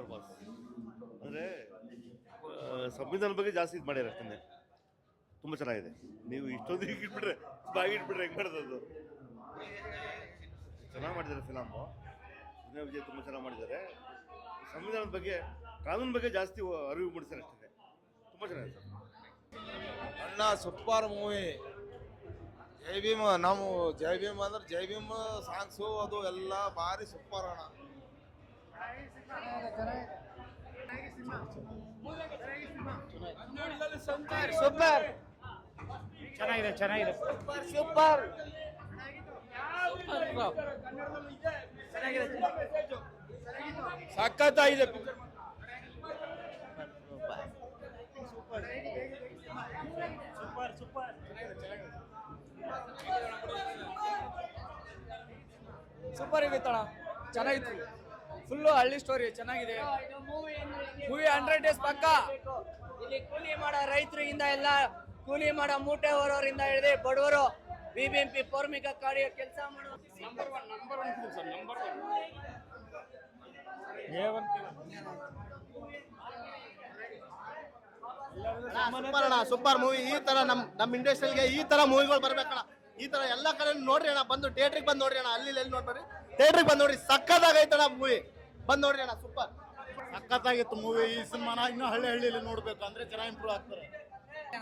Super boss ಅಂದರೆ ಸಂವಿಧಾನ ಬಗ್ಗೆ ಜಾಸ್ತಿ ಇದು ಮಾಡ್ಯಾರ ಅಷ್ಟೇ. ತುಂಬ ಚೆನ್ನಾಗಿದೆ. ನೀವು ಇಷ್ಟೊಂದು ಇಟ್ಬಿಟ್ರೆ ಬಾಗಿ ಇಟ್ಬಿಟ್ರೆ ಹೆಂಗೆ ಮಾಡೋದು? ಚೆನ್ನಾಗಿ ಮಾಡಿದ್ದಾರೆ ಫಿಲಮು. ವಿನಯ್ ವಿಜಯ್ ತುಂಬ ಚೆನ್ನಾಗಿ ಮಾಡಿದ್ದಾರೆ. ಸಂವಿಧಾನದ ಬಗ್ಗೆ, ಕಾನೂನು ಬಗ್ಗೆ ಜಾಸ್ತಿ ಅರಿವು ಮೂಡಿಸ್ತಾರೆ ಅಷ್ಟೇ. ತುಂಬ ಚೆನ್ನಾಗಿದೆ ಸರ್. ಅಣ್ಣ ಸೂಪರ್ ಮೂವಿ. ಜೈ ಭೀಮ್. ನಾವು ಜೈ ಭೀಮ್ ಅಂದ್ರೆ ಜೈ ಭೀಮ್ ಸಾಂಗ್ಸು ಅದು ಎಲ್ಲ ಭಾರಿ ಸೂಪರ್ ಅಣ್ಣ. ಸೂಪರ್ ಚೆನ್ನಾಗಿದೆ ಚೆನ್ನಾಗಿದೆ ಸೂಪರ್ ಸಖತ್ತಾಗಿದೆ. ಸೂಪರ್ ಆಗಿತ್ತಣ್ಣ, ಚೆನ್ನಾಗಿತ್ತು. ಫುಲ್ಲು ಹಳ್ಳಿ ಸ್ಟೋರಿ ಚೆನ್ನಾಗಿದೆ. ಮೂವಿ 100 ಡೇಸ್ ಪಕ್ಕ. ಇಲ್ಲಿ ಕೂಲಿ ಮಾಡೋ ರೈತರಿಂದ ಎಲ್ಲ ಕೂಲಿ ಮಾಡೋ ಮೂಟೆ ಹೊರೋರಿಂದ ಹಿಡಿದು ಬಡವರು ಬಿಬಿಎಂಪಿ ಪೌರ್ಮಿಕ ಕಾರ್ಯ ಕೆಲಸ ಮಾಡೋ ಸೂಪರ್ ಮೂವಿ. ಈ ತರ ನಮ್ಮ ಇಂಡಸ್ಟ್ರಿಯಲ್ಗೆ ಈ ತರ ಮೂವಿಗಳು ಬರ್ಬೇಕಣ್ಣ. ಈ ತರ ಎಲ್ಲಾ ಕಡೆ ನೋಡ್ರಿ ಅಣ್ಣ. ಬಂದು ಥಿಯೇಟ್ರಿಗೆ ಬಂದು ನೋಡ್ರಿ ಅಣ್ಣ. ಅಲ್ಲಿ ಎಲ್ಲಿ ನೋಡ್ಬೇಡ್ರಿ, ಥಿಯೇಟ್ರಿಗೆ ಬಂದು ನೋಡ್ರಿ. ಸಕ್ಕತ್ತಾಗೈತಣ್ಣ ಮೂವಿ. ಬಂದು ನೋಡ್ರಿ ಅಣ್ಣ. ಸೂಪರ್ ಸಕ್ಕತ್ತಾಗಿತ್ತು ಮೂವಿ. ಈ ಸಿನಿಮಾನ ಇನ್ನೂ ಹಳ್ಳಿಯಲ್ಲಿ ನೋಡ್ಬೇಕು ಅಂದ್ರೆ ಚೆನ್ನಾಗಿ ಇಂಪ್ರೂವ್ ಆಗ್ತಾರೆ.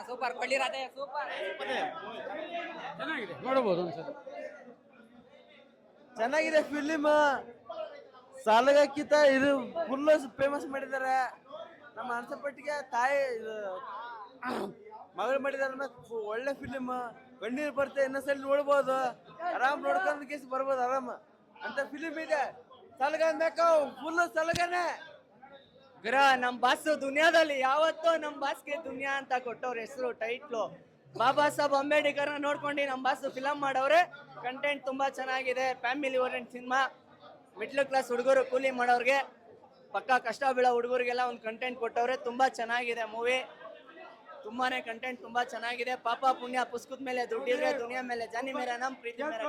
ಸೂಪರ್ ಕೊಳ್ಳಿರಾದೆ ಸೂಪರ್ ಚೆನ್ನಾಗಿದೆ, ನೋಡಬಹುದು ಅನ್ಸುತ್ತೆ. ಚೆನ್ನಾಗಿದೆ ಫಿಲಿಮ್. ಸಾಲಗಕ್ಕಿಂತ ಇದು ಫುಲ್ ಫೇಮಸ್ ಮಾಡಿದ್ದಾರೆ. ನಮ್ಮ ಅನ್ಸಪಟ್ಟಿಗೆ ತಾಯಿ ಮಗಳು ಮಾಡಿದಾರ. ಒಳ್ಳೆ ಫಿಲಿಮ್. ಕಣ್ಣೀರು ಬರುತ್ತೆ, ಇನ್ನೊಂದ್ಸಲಿ ನೋಡ್ಬೋದು. ಆರಾಮ್ ನೋಡ್ಕೊಂಡು ಕೇಸ್ ಬರ್ಬೋದು ಆರಾಮ ಅಂತ ಫಿಲಿಮ್ ಇದೆ. ಸಲಗನ್ ಬೇಕು, ಫುಲ್ ಸಲಗನೆ. ನಮ್ ಬಾಸ್ ದುನಿಯಾದಲ್ಲಿ ಯಾವತ್ತೂ ನಮ್ ಬಾಸ್ಗೆ ದುನಿಯಾ ಅಂತ ಕೊಟ್ಟವ್ರ ಹೆಸರು ಟೈಟ್ಲು. ಬಾಬಾ ಸಾಹೇಬ್ ಅಂಬೇಡ್ಕರ್ ನೋಡ್ಕೊಂಡು ನಮ್ ಬಾಸ್ ಫಿಲಮ್ ಮಾಡವ್ರೆ. ಕಂಟೆಂಟ್ ತುಂಬಾ ಚೆನ್ನಾಗಿದೆ. Family orient cinema. Middle class ಹುಡುಗರು ಕೂಲಿ ಮಾಡೋರ್ಗೆ, ಪಕ್ಕಾ ಕಷ್ಟ ಬೀಳೋ ಹುಡುಗರಿಗೆಲ್ಲ ಒಂದು ಕಂಟೆಂಟ್ ಕೊಟ್ಟವ್ರೆ. ತುಂಬಾ ಚೆನ್ನಾಗಿದೆ ಮೂವಿ. ತುಂಬಾನೇ ಕಂಟೆಂಟ್ ತುಂಬಾ ಚೆನ್ನಾಗಿದೆ. ಪಾಪ ಪುಣ್ಯ ಪುಸ್ತಕದ ಮೇಲೆ ದುಡ್ಡಿದ್ರೆ ದುನಿಯಾ ಮೇಲೆ ಜಾನಿ ಮೇರೆ ನಮ್ ಪ್ರೀತಿ ಮೇರೆ